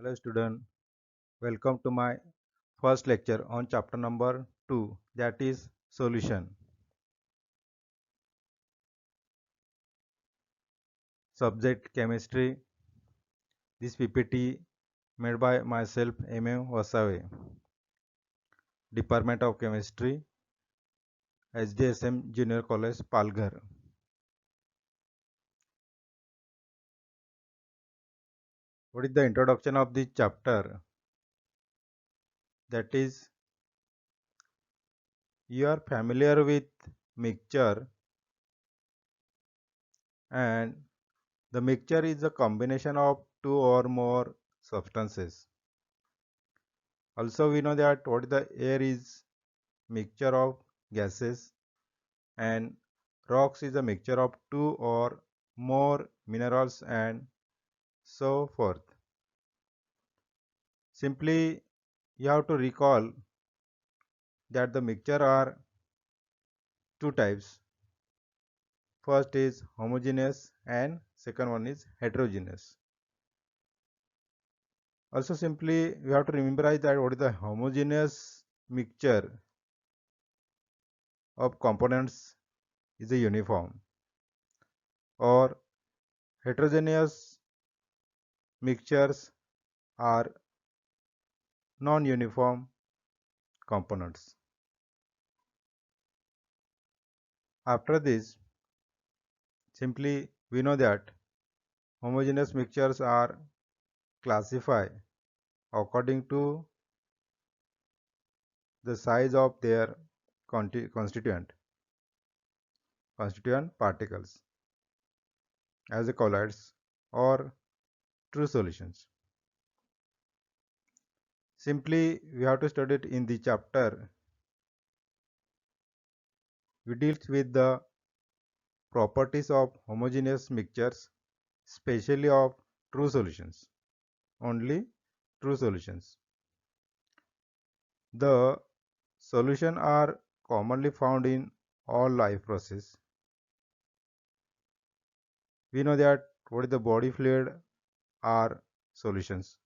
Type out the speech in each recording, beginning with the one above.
Hello student, welcome to my first lecture on chapter number 2, that is solution. Subject chemistry. This PPT made by myself M.M. Wasave, Department of Chemistry, HDSM Junior College, Palghar. What is the introduction of this chapter? That is, you are familiar with mixture, and the mixture is a combination of two or more substances. Also, we know that what the air is mixture of gases and rocks is a mixture of two or more minerals and so forth. Simply, you have to recall that the mixture are two types. First is homogeneous and second one is heterogeneous. Also, simply we have to remember that what is the homogeneous mixture of components is a uniform, or heterogeneous mixtures are non-uniform components. After this, simply we know that homogeneous mixtures are classified according to the size of their constituent particles as a colloids or true solutions. Simply we have to study it in the chapter. We deal with the properties of homogeneous mixtures, especially of true solutions. Only true solutions. The solutions are commonly found in all life process. We know that what is the body fluid are solutions.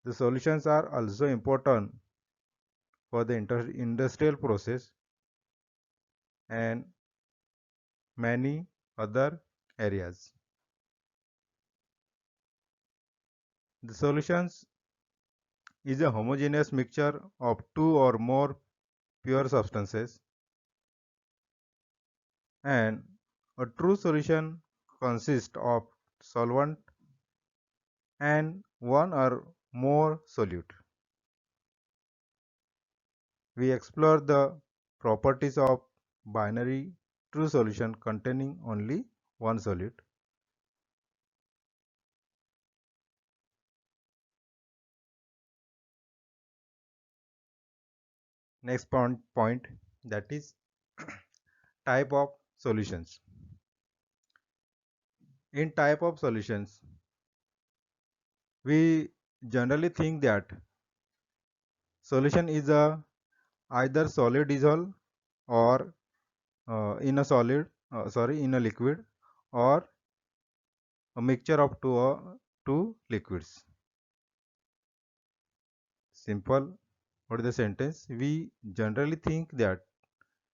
The solutions are also important for the industrial process and many other areas. The solutions is a homogeneous mixture of two or more pure substances, and a true solution consists of solvent and one or more solute. We explore the properties of binary true solution containing only one solute. Next point, that is type of solutions. In type of solutions, we generally think that solution is a either solid dissolve or in a liquid, or a mixture of two liquids. Simple. What is the sentence? We generally think that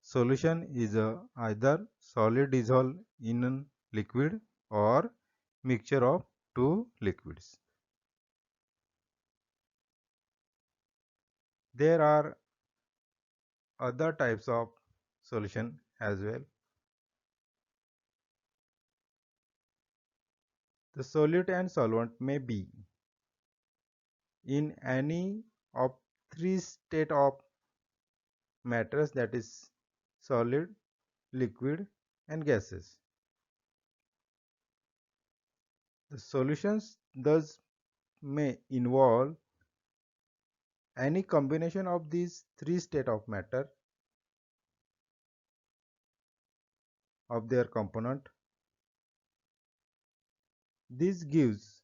solution is either solid dissolved in a liquid or mixture of two liquids. There are other types of solution as well. The solute and solvent may be in any of three state of matters, that is solid, liquid and gases. The solutions thus may involve any combination of these three state of matter of their component. This gives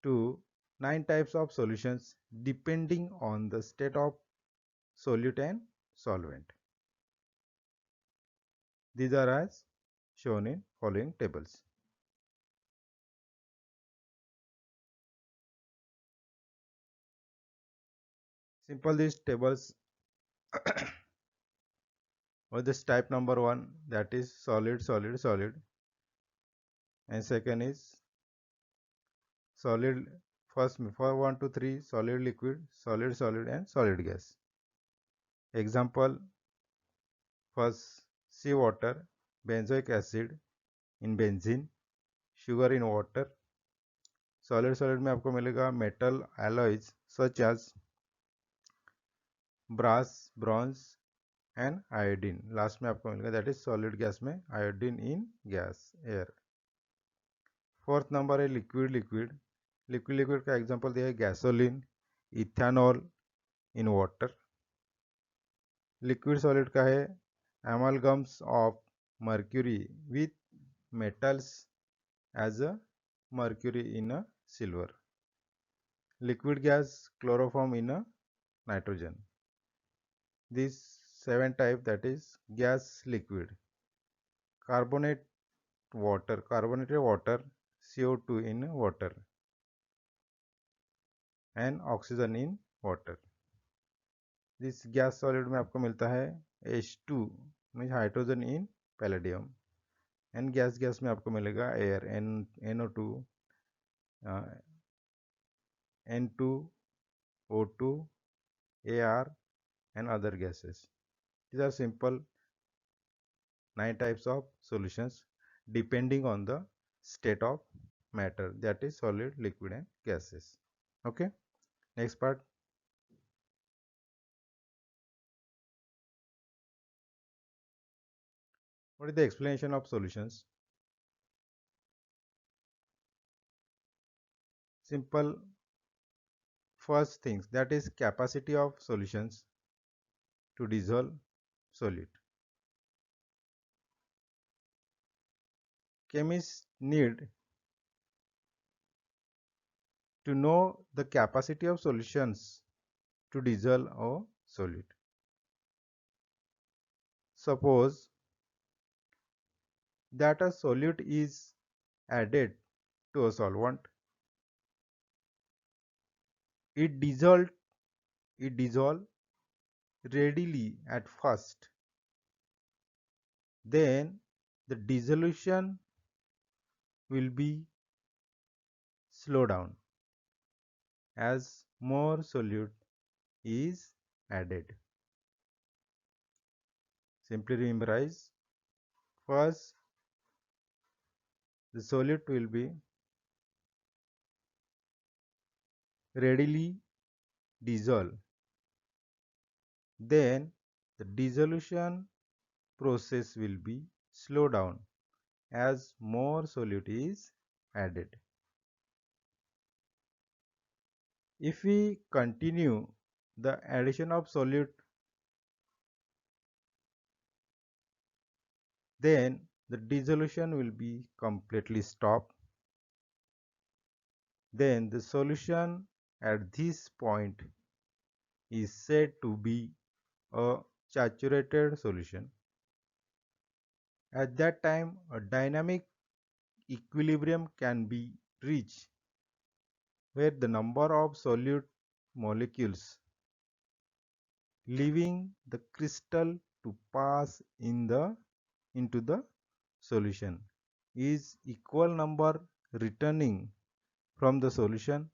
to 9 types of solutions depending on the state of solute and solvent. These are as shown in following tables. Simple these tables or this type number 1, that is solid, solid, solid, and second is solid. First for 1 to 3, solid, liquid, solid, solid, and solid gas. Example, first sea water, benzoic acid in benzene, sugar in water. Solid solid में आपको मिलेगा metal alloys such as brass, bronze and iodine. Last में आपको मिलेगा that is solid gas में iodine in gas air. Fourth number है liquid. Liquid का example दिया है gasoline, ethanol in water. Liquid solid का है amalgams of mercury with metals as a mercury in a silver. Liquid gas chloroform in a nitrogen. These 7 type, that is gas, liquid, carbonated water, CO2 in water, and oxygen in water. This gas solid में आपको मिलता है H2 means hydrogen in palladium, and gas में आपको मिलेगा air, NO2, N2, O2, AR, and other gases. These are simple 9 types of solutions depending on the state of matter, that is solid, liquid, and gases. Okay, next part. What is the explanation of solutions? Simple first things, that is capacity of solutions to dissolve solid. Chemists need to know the capacity of solutions to dissolve a solid. Suppose that a solute is added to a solvent, it dissolves readily at first, then the dissolution will be slow down as more solute is added. Simply memorize. First, the solute will be readily dissolved, then the dissolution process will be slow down as more solute is added. If we continue the addition of solute, then the dissolution will be completely stopped. Then the solution at this point is said to be a saturated solution. At that time, a dynamic equilibrium can be reached where the number of solute molecules leaving the crystal to pass into the solution is equal number returning from the solution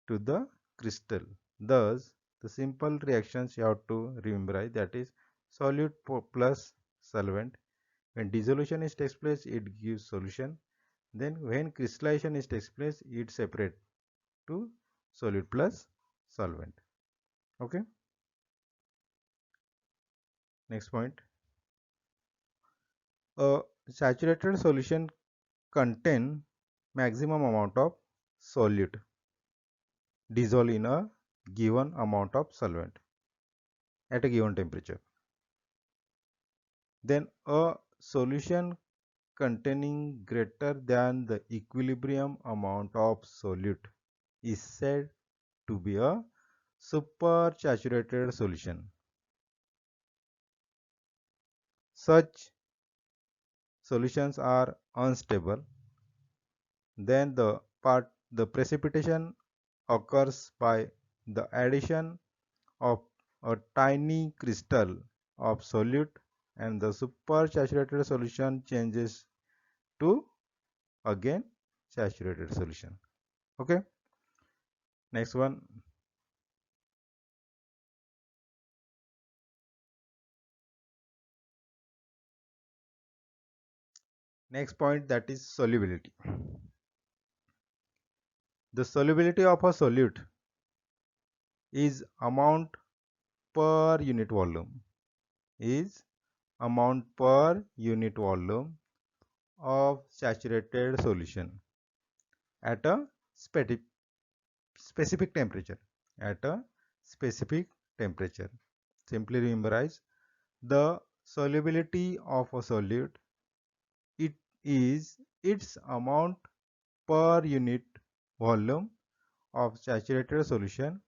to the crystal. Thus, the simple reactions you have to remember, that is solute plus solvent. When dissolution is takes place, it gives solution. Then when crystallization is takes place, it separate to solute plus solvent. Okay. Next point. A saturated solution contain maximum amount of solute dissolved in a given amount of solvent at a given temperature. Then a solution containing greater than the equilibrium amount of solute is said to be a supersaturated solution. Such solutions are unstable. Then the precipitation occurs by the addition of a tiny crystal of solute and the supersaturated solution changes to again saturated solution. Okay, next one. Next point, that is solubility. The solubility of a solute is amount per unit volume is amount per unit volume of saturated solution at a specific temperature. At a specific temperature. Simply memorize the solubility of a solute. It is its amount per unit volume of saturated solution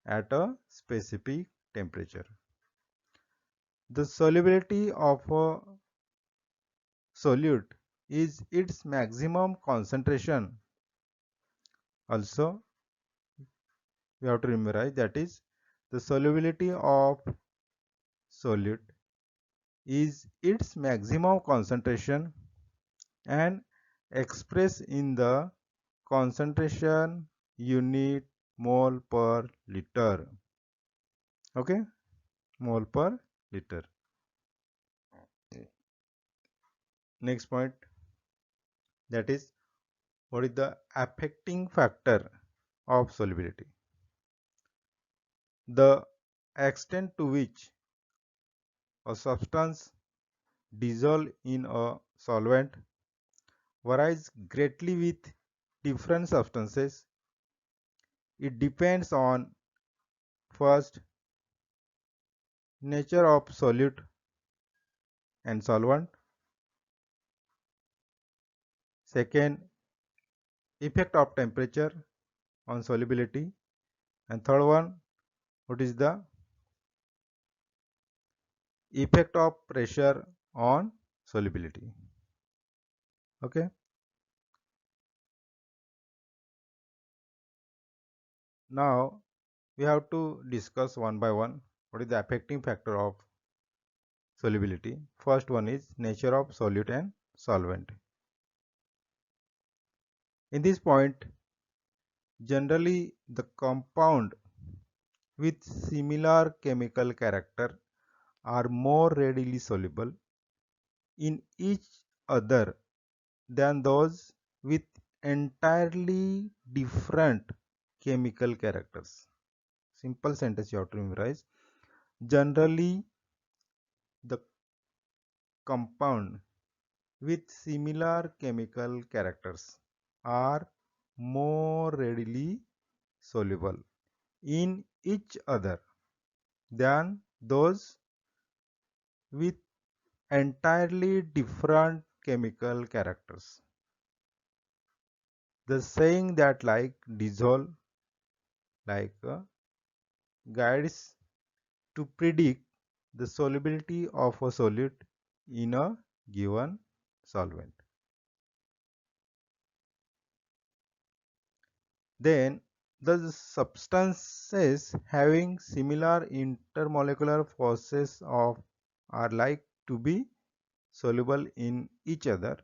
at a specific temperature. The solubility of a solute is its maximum concentration. Also, we have to memorize that is the solubility of solute is its maximum concentration and expressed in the concentration unit mole per liter. Okay, mole per liter. Next point, that is what is the affecting factor of solubility. The extent to which a substance dissolves in a solvent varies greatly with different substances. It depends on first, nature of solute and solvent, second, effect of temperature on solubility, and third one, what is the effect of pressure on solubility. Okay, now we have to discuss one by one what is the affecting factor of solubility. First one is nature of solute and solvent. In this point, generally the compound with similar chemical character are more readily soluble in each other than those with entirely different chemical characters. Simple sentence you have to memorize. Generally, the compound with similar chemical characters are more readily soluble in each other than those with entirely different chemical characters. The saying that like dissolve like guides to predict the solubility of a solute in a given solvent. Then the substances having similar intermolecular forces of are like to be soluble in each other.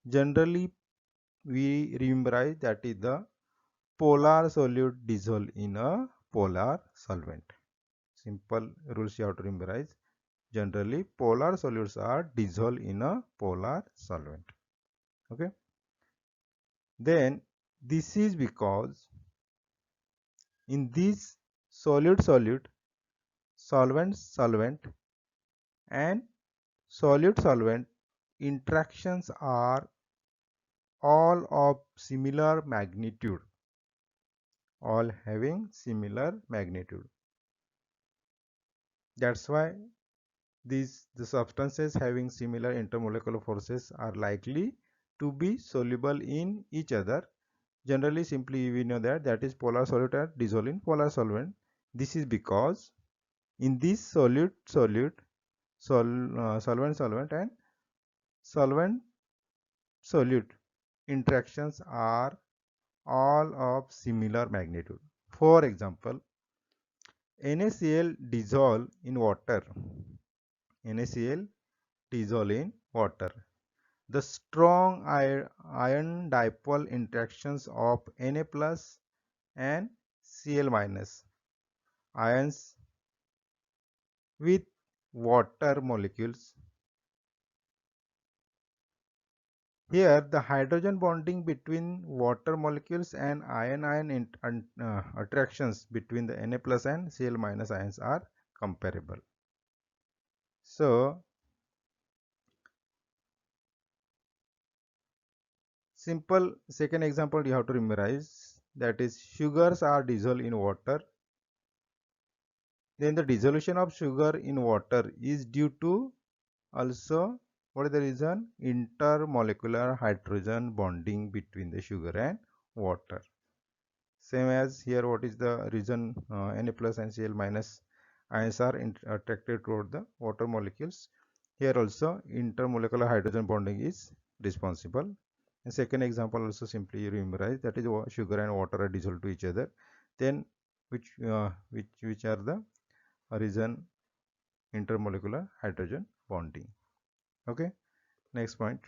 Generally, we remember that is the polar solute dissolve in a polar solvent. Simple rules you have to memorize. Generally, polar solutes are dissolved in a polar solvent. Okay. Then this is because in this solute-solute, solvent-solvent and solute-solvent interactions are all of similar magnitude, all having similar magnitude. That's why the substances having similar intermolecular forces are likely to be soluble in each other. Generally, simply we know that is polar solute are dissolved in polar solvent. This is because in this solvent solvent and solvent solute interactions are all of similar magnitude. For example, NaCl dissolve in water. NaCl dissolve in water. The strong ion dipole interactions of Na plus and Cl minus ions with water molecules. Here, the hydrogen bonding between water molecules and ion-ion attractions between the Na plus and Cl minus ions are comparable. So, simple second example you have to memorize, that is sugars are dissolved in water. Then the dissolution of sugar in water is due to also, what is the reason? Intermolecular hydrogen bonding between the sugar and water. Same as here, what is the reason? Na plus and Cl minus ions are attracted toward the water molecules. Here also intermolecular hydrogen bonding is responsible. And second example also simply you memorize, that is sugar and water are dissolved to each other. Then which are the reason? Intermolecular hydrogen bonding. Okay, next point.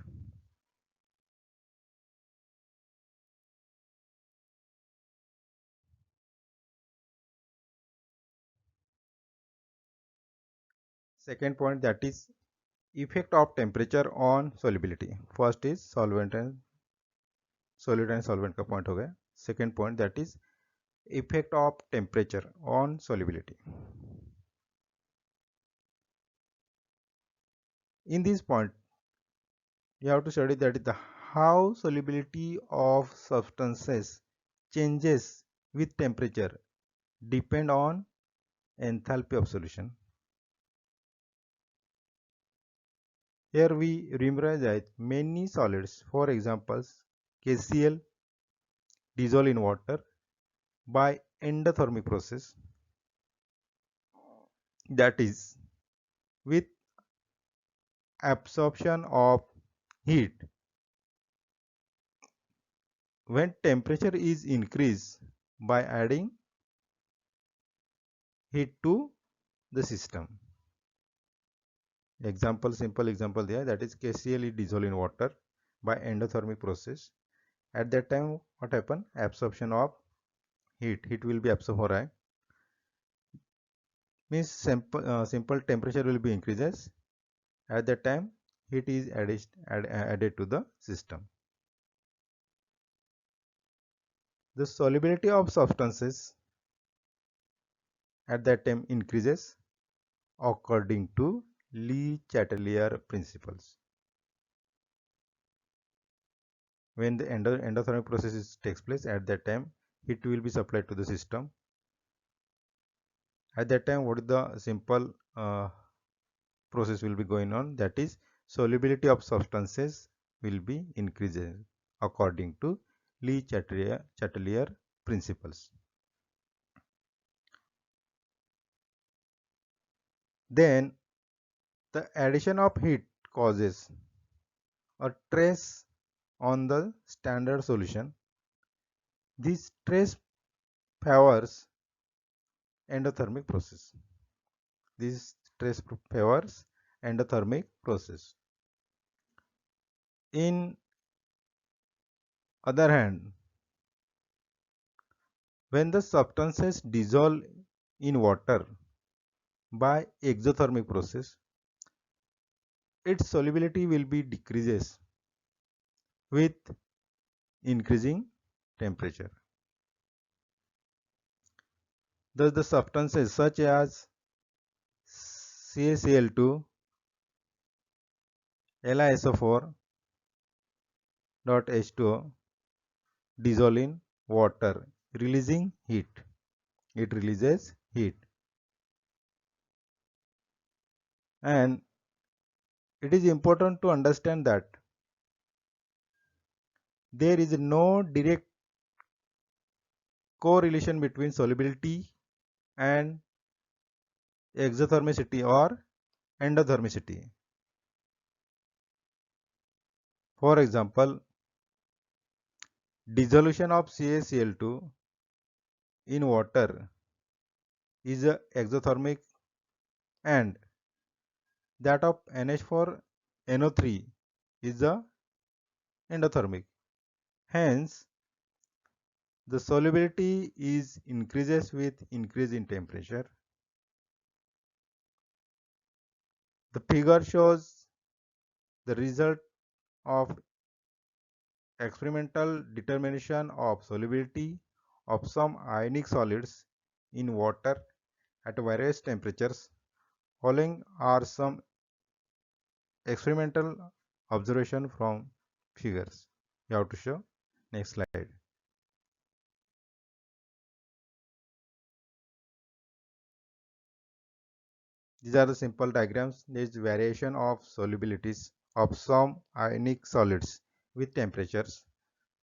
Second point, that is effect of temperature on solubility. First is solvent and solvent का point हो गया. Second point, that is effect of temperature on solubility. In this point, you have to study that is the how solubility of substances changes with temperature depend on enthalpy of solution. Here we remember that many solids, for example, KCl dissolve in water by endothermic process, that is with absorption of heat. When temperature is increased by adding heat to the system. Example, simple example there, that is KCl is dissolved in water by endothermic process. At that time, what happen? Absorption of heat will be absorbed हो रहा है. Means simple temperature will be increases. At that time, heat is added to the system. The solubility of substances at that time increases according to Le Chatelier principles. When the endothermic process takes place, at that time heat will be supplied to the system. At that time, what is the simple process will be going on? That is solubility of substances will be increasing according to Le Chatelier principles. Then the addition of heat causes a stress on the standard solution. This stress favors endothermic process. This stress favors endothermic process. In other hand, when the substances dissolve in water by exothermic process, its solubility will be decreases with increasing temperature. Thus, the substances such as CaCl2, LiSO4, H2O dissolve in water, releasing heat. It releases heat. And it is important to understand that there is no direct correlation between solubility and exothermicity or endothermicity. For example, dissolution of CaCl2 in water is exothermic and that of NH4NO3 is endothermic. Hence, the solubility is increases with increase in temperature. The figure shows the result of experimental determination of solubility of some ionic solids in water at various temperatures. Following are some experimental observation from figures. You have to show. Next slide. These are the simple diagrams. There is variation of solubilities of some ionic solids with temperatures.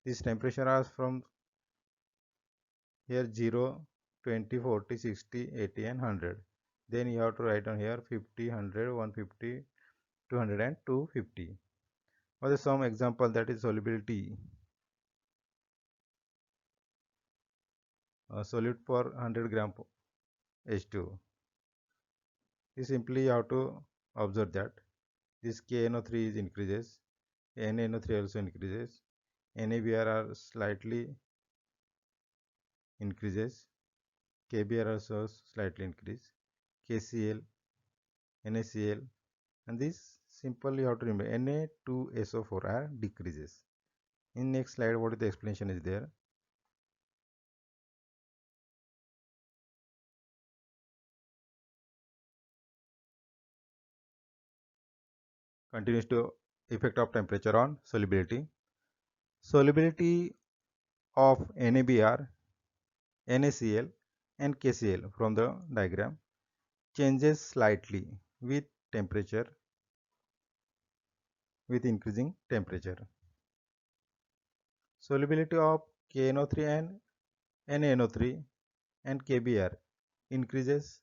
These temperatures are from here 0, 20, 40, 60, 80 and 100. Then you have to write on here 50, 100, 150, 200 and 250. What is some example that is solubility? Solute for 100 gram H2. You simply have to observe that this KNO3 is increases, NaNO3 also increases, NaBr are slightly increases, KBr also slightly increase, KCl, NaCl, and this simple you have to remember Na2SO4 are decreases. In next slide, what is the explanation is there? Continues to effect of temperature on solubility. Solubility of NaBr, NaCl and KCl from the diagram changes slightly with temperature, with increasing temperature. Solubility of KNO3 and NaNO3 and KBr increases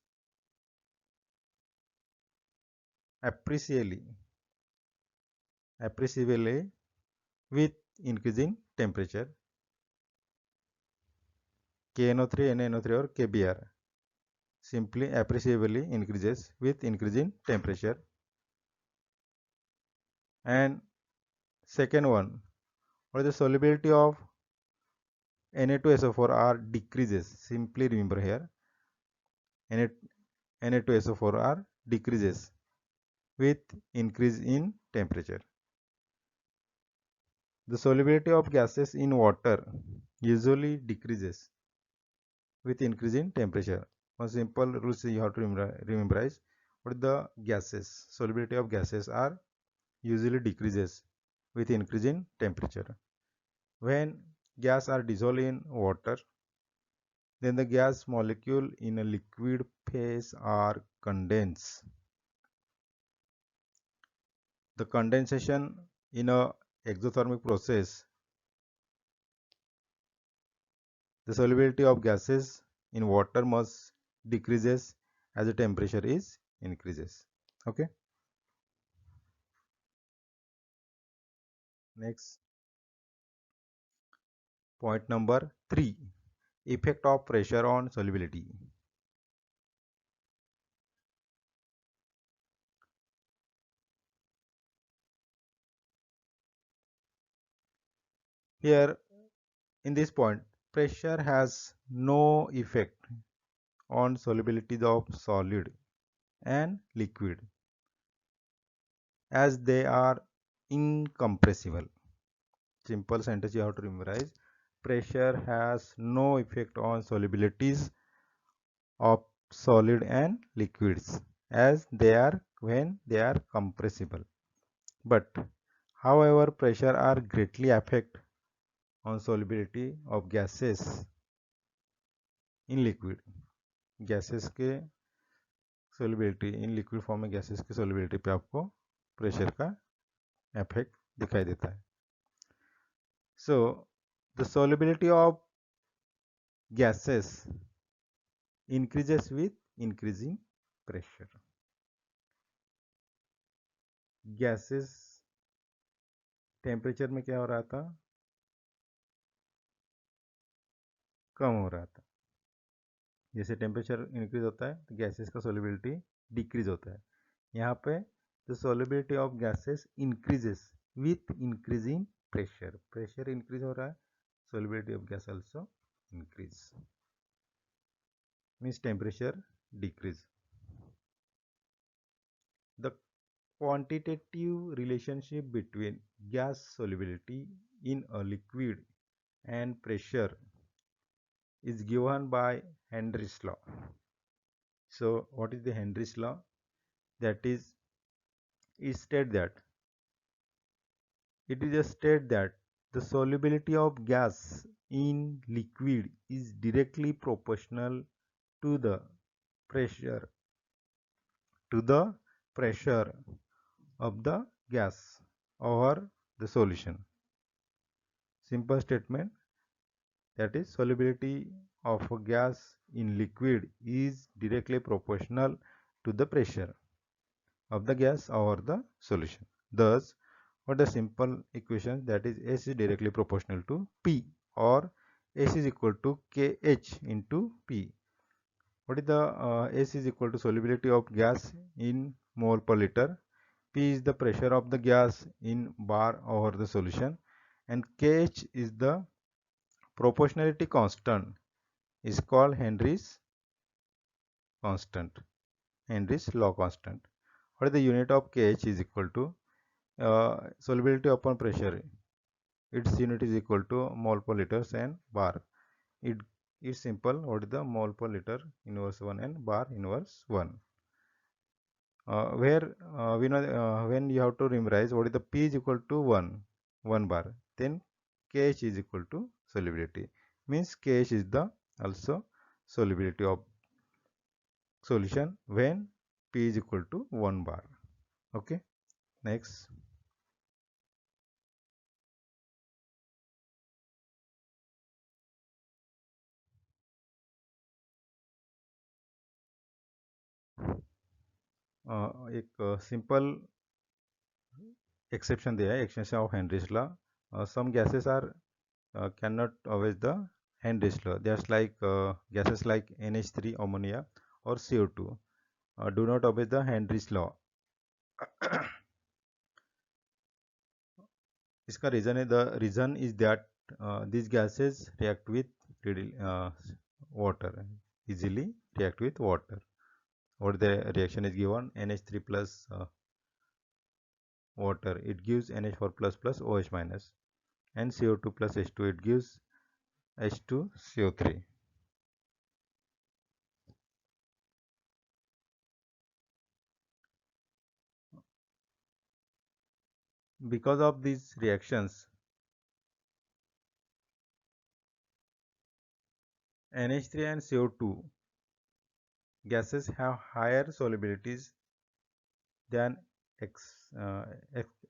appreciably with increasing temperature. KNO3, NaNO3 or KBr simply appreciably increases with increasing temperature. And second one, what is the solubility of Na2SO4 are decreases. Simply remember here, Na2SO4 are decreases with increase in temperature. The solubility of gases in water usually decreases with increase in temperature. One simple rule you have to remember is what the gases, solubility of gases are usually decreases with increase in temperature. When gas are dissolved in water, then the gas molecule in a liquid phase are condensed. The condensation in a exothermic process, the solubility of gases in water must decreases as the temperature is increases. Okay. Next, point number 3, effect of pressure on solubility. Here in this point, pressure has no effect on solubility of solid and liquid as they are incompressible. Simple sentence you have to memorize. Pressure has no effect on solubilities of solid and liquids as they are when they are compressible. But however, pressure are greatly affect on solubility of gases in liquid. Gases के solubility in liquid form में gases की solubility पे आपको pressure का effect दिखाई देता है. So the solubility of gases increases with increasing pressure. Gases temperature में क्या हो रहा था, कम हो रहा था. जैसे टेम्परेचर इंक्रीज होता है तो गैसेस का सोलिबिलिटी डिक्रीज होता है। यहाँ पे the solubility of gases increases with increasing pressure, pressure increase हो रहा है, solubility of gas also increase, means temperature decrease. The quantitative relationship between gas solubility in a liquid and pressure is given by Henry's law. So what is the Henry's law? That is, it states that the solubility of gas in liquid is directly proportional to the pressure to the pressure of the gas or the solution. Simple statement, that is, solubility of a gas in liquid is directly proportional to the pressure of the gas or the solution. Thus, what the simple equation, that is S is directly proportional to P, or S is equal to Kh into P. What is the S is equal to solubility of gas in mole per liter, P is the pressure of the gas in bar over the solution, and Kh is the proportionality constant, is called Henry's constant, Henry's law constant. What is the unit of Kh is equal to solubility upon pressure. Its unit is equal to mole per liters and bar. It is simple. What is the mole per liter inverse 1 and bar inverse 1? Where we know when you have to memorize what is the P is equal to 1 bar, then Kh is equal to solubility, means Kh is the also solubility of solution when P is equal to 1 bar. Okay, next. एक simple exception दिया है, extension of Henry's law. Some gases are cannot obey the Henry's law. Just like gases like NH3 ammonia or CO2 do not obey the Henry's law. इसका reason है, the reason is that these gases react with water, easily react with water. What the reaction is given, NH3 plus water, it gives NH4 plus plus OH minus, and CO2 plus H2, it gives H2CO3. Because of these reactions, NH3 and CO2 gases have higher solubilities than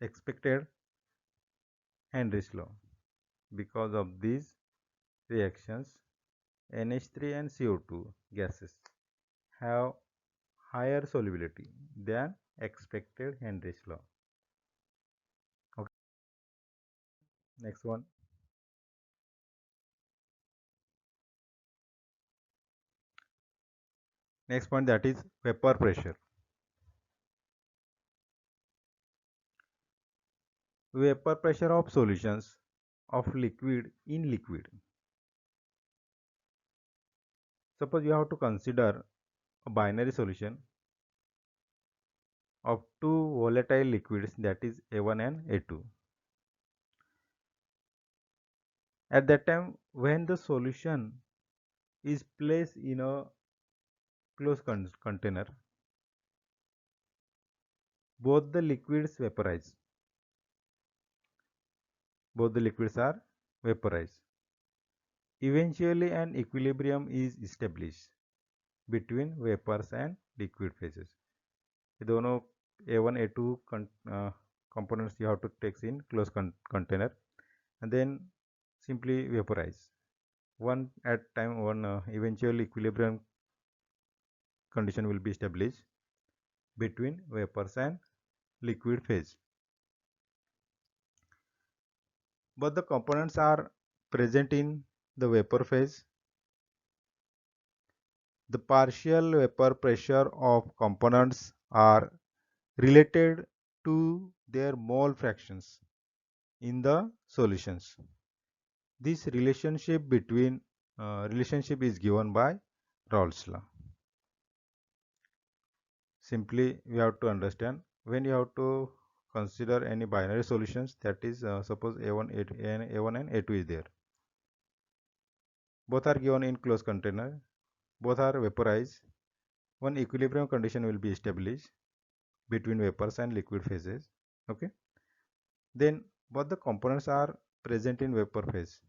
expected Henry's law. Because of these reactions, NH3 and CO2 gases have higher solubility than expected Henry's law. Okay. Next one. Next point, that is vapor pressure. Vapor pressure of solutions of liquid in liquid. Suppose you have to consider a binary solution of two volatile liquids, that is A1 and A2. At that time, when the solution is placed in a closed container, both the liquids vaporize. Both the liquids are vaporized. Eventually, an equilibrium is established between vapors and liquid phases. ये दोनों A1, A2 components you have to take in closed container and then simply vaporize. One at time, one eventual equilibrium condition will be established between vapors and liquid phase. But the components are present in the vapor phase the partial vapor pressure of components are related to their mole fractions in the solutions. This relationship is given by Raoult's law. Simply, we have to understand when you have to consider any binary solutions, that is suppose A1, A1 and A2 is there. Both are given in closed container. Both are vaporized. One equilibrium condition will be established between vapors and liquid phases. Okay. Then both the components are present in vapor phase.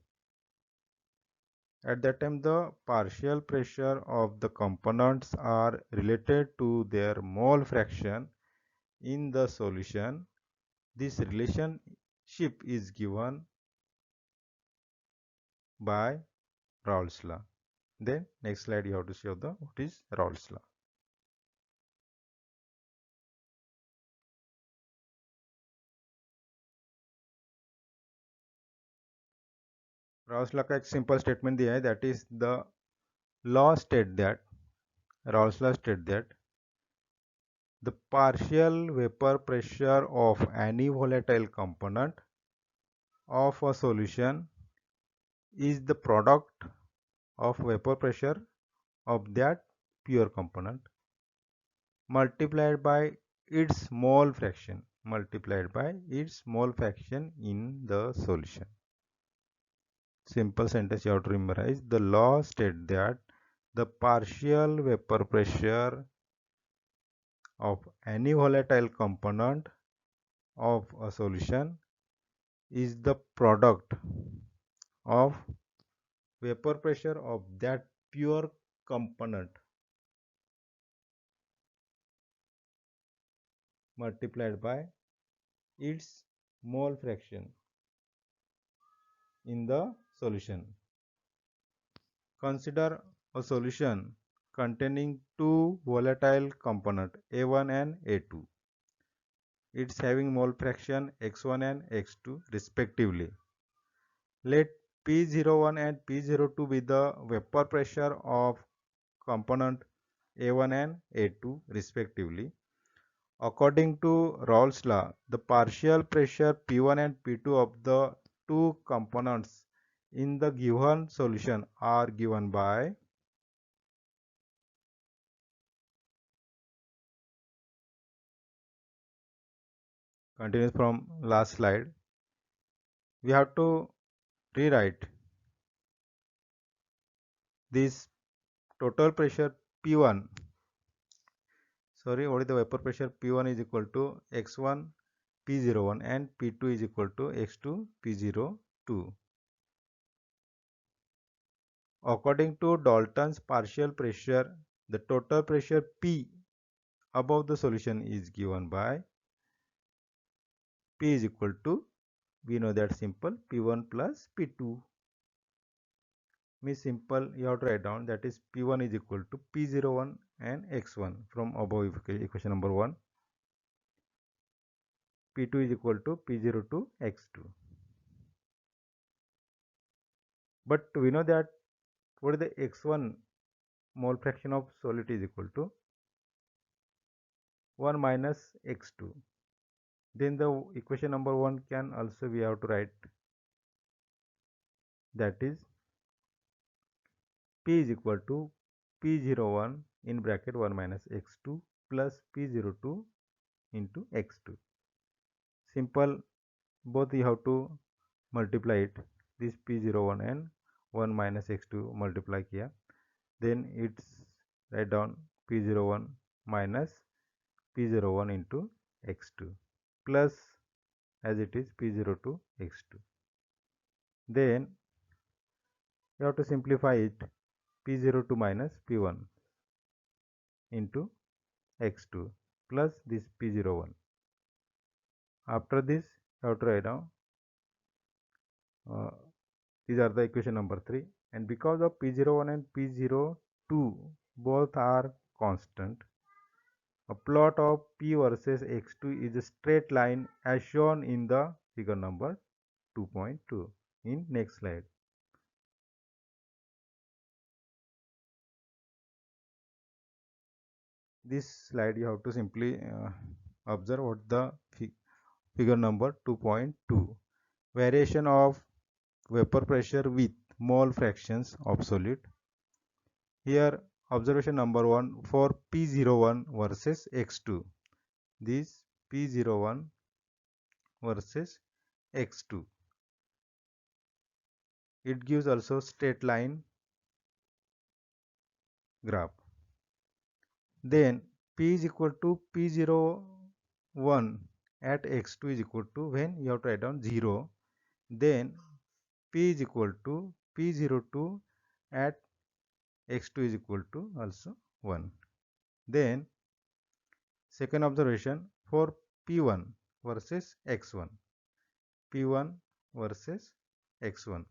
At that time, the partial pressure of the components are related to their mole fraction in the solution. This relationship is given by Raoult's law. Then next slide you have to show what is Raoult's law. Raoult's law का एक simple statement दिया है, that is the law state that Raoult's law state that the partial vapor pressure of any volatile component of a solution is the product of vapor pressure of that pure component multiplied by its mole fraction in the solution. Simple sentence you have to memorize. The law states that the partial vapor pressure of any volatile component of a solution is the product of vapor pressure of that pure component multiplied by its mole fraction in the solution. Consider a solution containing two volatile components A1 and A2. It's having mole fraction x1 and x2 respectively. Let P01 and P02 be the vapor pressure of component A1 and A2 respectively. According to Raoult's law, the partial pressure P1 and P2 of the two components in the given solution are given by continues from last slide. We have to rewrite this total pressure P1. Sorry, what is the vapor pressure? P1 is equal to x1 P01 and P2 is equal to x2 P02. According to Dalton's partial pressure, the total pressure P above the solution is given by P is equal to, we know that simple, P1 plus P2. Means simple, you have to write down, that is P1 is equal to P01 and x1 from above equation number 1. P2 is equal to P02 x2. But we know that what is the x1 mole fraction of solid is equal to 1 minus x2. Then the equation number 1 can also we have to write, that is P is equal to P01 in bracket 1 minus x2 plus P02 into x2. Simple, both you have to multiply it, this P01 and 1 minus x2 multiply here, then it's write down P01 minus P01 into x2 plus as it is P02 x2. Then you have to simplify it, P02 minus P1 into x2 plus this P01. After this you have to write down these are the equation number 3, and because of P01 and P02 both are constant, a plot of P versus x2 is a straight line as shown in the figure number 2.2 in next slide. this slide you have to simply observe what the figure number 2.2, variation of vapor pressure with mole fractions of solid. Here observation number 1 for P01 versus X2. This P01 versus X2. It gives also straight line graph. Then P is equal to P01 at X2 is equal to, when you have to write down 0, then P is equal to P02 at X2 is equal to also 1. Then second observation for P1 versus X1. P1 versus X1.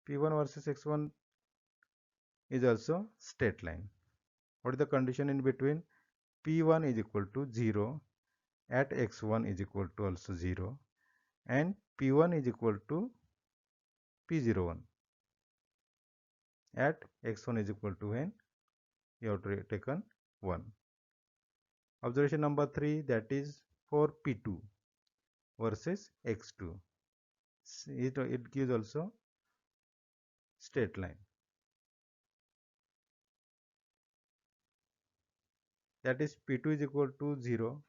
P1 versus X1 is also straight line. What is the condition in between? P1 is equal to 0 at X1 is equal to also 0, and P1 is equal to P01 at X1 is equal to, when you have taken 1. Observation number 3, that is for P2 versus X2. It gives also straight line. That is P2 is equal to 0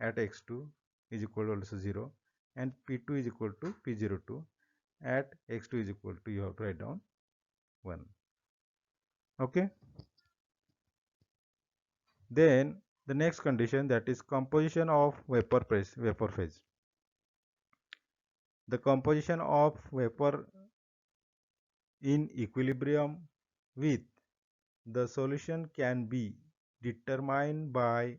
at X2 is equal to also 0, and P2 is equal to P02 at X2 is equal to, you have to write down 1. Okay. Then the next condition, that is composition of vapor phase. The composition of vapor in equilibrium with the solution can be determined by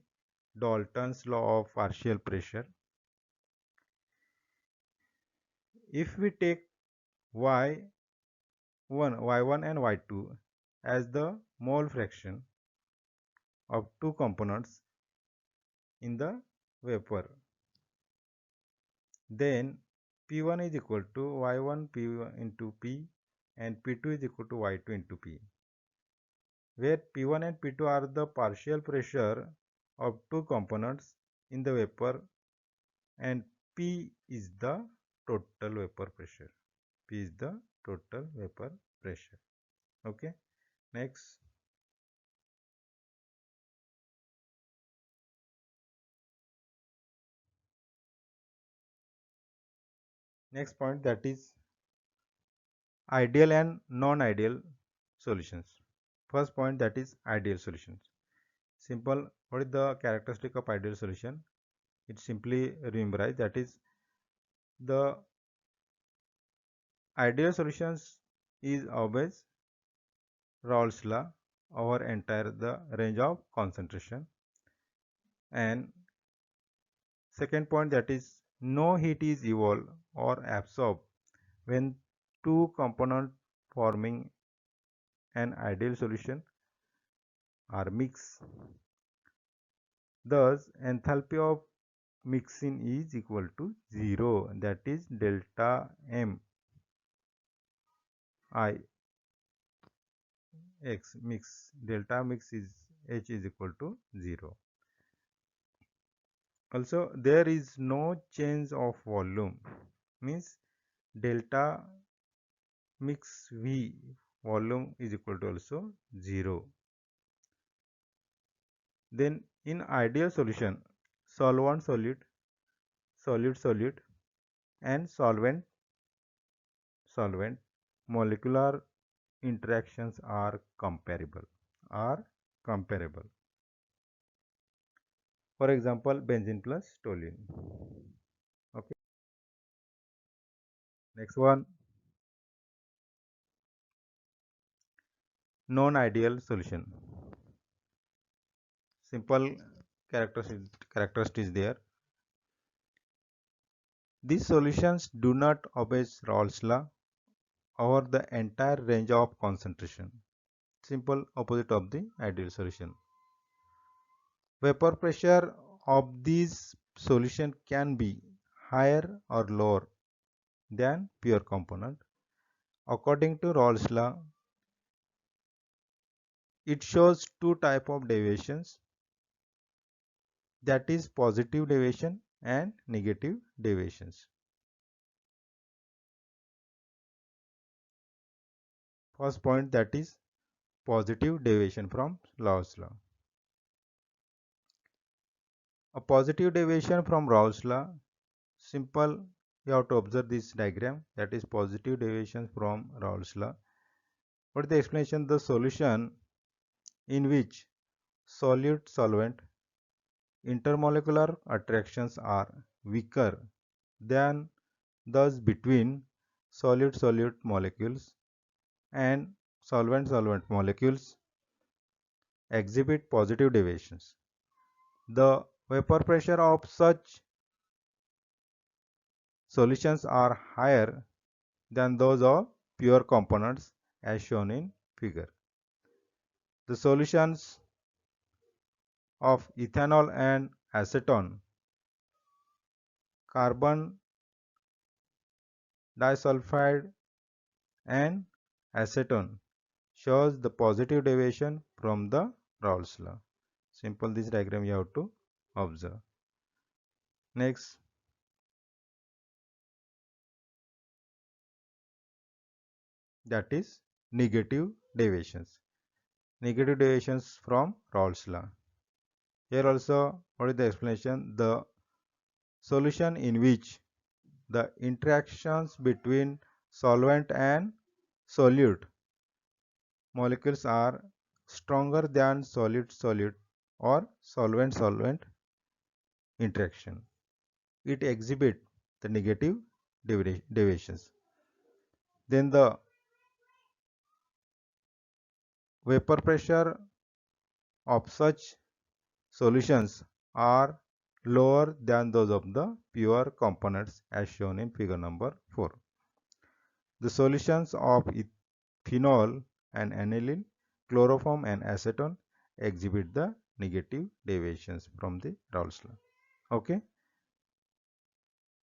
Dalton's law of partial pressure. If we take y1 and y2 as the mole fraction of two components in the vapor, then P1 is equal to y1 P1 into P, and P2 is equal to y2 into P, where P1 and P2 are the partial pressure of two components in the vapor, and P is the total vapor pressure. P is the total vapor pressure. Okay. Next. Next point, that is ideal and non-ideal solutions. First point, that is ideal solutions. Simple. What is the characteristic of ideal solution? It simply rememberize, that is the ideal solutions is always Raoult's law over entire the range of concentration. And second point, that is no heat is evolved or absorbed when two components forming an ideal solution are mixed. Thus enthalpy of mixing is equal to 0, that is delta m I x mix, delta mix is H is equal to 0. Also there is no change of volume, means delta mix V volume is equal to also 0. Then in ideal solution, solvent solid, solid solid, and solvent solvent molecular interactions are comparable. For example, benzene plus toluene. Okay. Next one, non-ideal solution. Simple characteristics there. These solutions do not obey Raoult's law over the entire range of concentration. Simple opposite of the ideal solution. Vapor pressure of these solution can be higher or lower than pure component. According to Raoult's law, It shows two type of deviations, that is positive deviation and negative deviations. First point, that is positive deviation from Raoult's law. A positive deviation from Raoult's law, simple, you have to observe this diagram, that is positive deviation from Raoult's law. What is the explanation? The solution in which solute solvent intermolecular attractions are weaker than those between solute solute molecules and solvent solvent molecules exhibit positive deviations. The vapor pressure of such solutions are higher than those of pure components as shown in figure. The solutions of ethanol and acetone, carbon disulfide and acetone shows the positive deviation from the Raoult's law. Simple, this diagram you have to observe. Next, that is negative deviations. Negative deviations from Raoult's law. Here also, what is the explanation? The solution in which the interactions between solvent and solute molecules are stronger than solute-solute or solvent-solvent interaction. It exhibits the negative deviations. Then the vapor pressure of such solutions are lower than those of the pure components as shown in figure number 4. The solutions of phenol and aniline, chloroform and acetone exhibit the negative deviations from the Raoult's law. Okay.